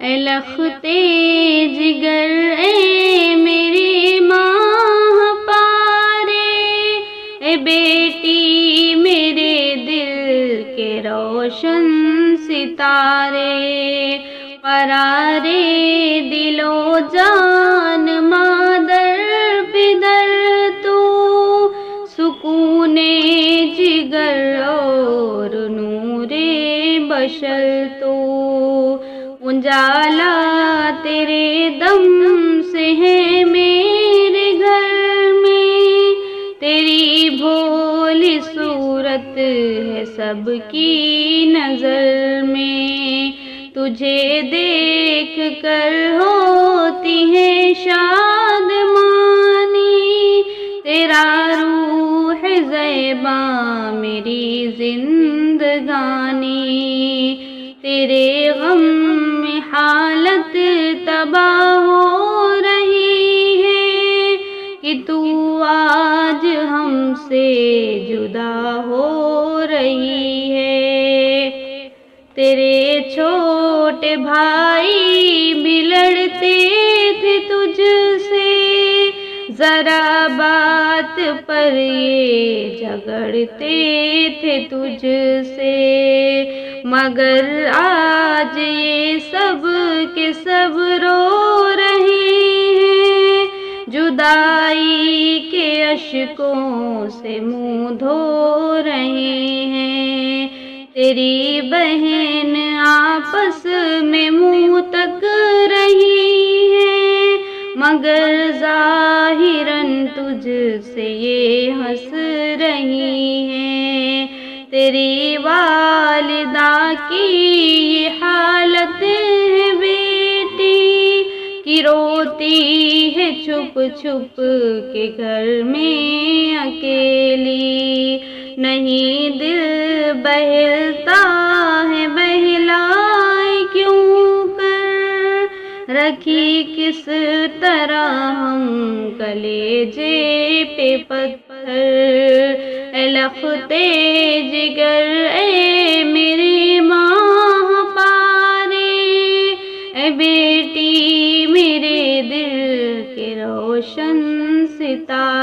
اے لختے جگر اے میری ماں پارے، اے بیٹی میرے دل کے روشن ستارے، قرارے دل و جان مادر پدر تو، سکون جگر اور نور بشر تو، اجالا تیرے دم سے ہے میرے گھر میں، تیری بھولی صورت ہے سب کی نظر میں، تجھے دیکھ کر ہوتی ہے شادمانی، تیرا روح زیباں میری زندگانی، تیرے غم میں حالت تباہ ہو رہی ہے، کہ تو آج ہم سے جدا ہو رہی ہے، تیرے چھوٹے بھائی بھی لڑتے تھے تجھ سے، ذرا بات پر یہ جھگڑتے تھے تجھ سے، مگر آج یہ سب کے سب رو رہے ہیں، جدائی کے اشکوں سے منہ دھو رہے ہیں، تیری بہن آپس میں منہ تک رہی ہے، مگر ظاہراً تجھ سے یہ ہنس رہی ہیں، تیری والدہ کی یہ حالت ہے بیٹی، کہ روتی ہے چھپ چھپ کے گھر میں اکیلی، نہیں دل بہلتا ہے بہلائے کیوں کر، رکھی کس طرح ہم کلیجے پہ پتھر، اے لختے جگر اے میری ماں پارے، اے بیٹی میرے دل کے روشن ستارے۔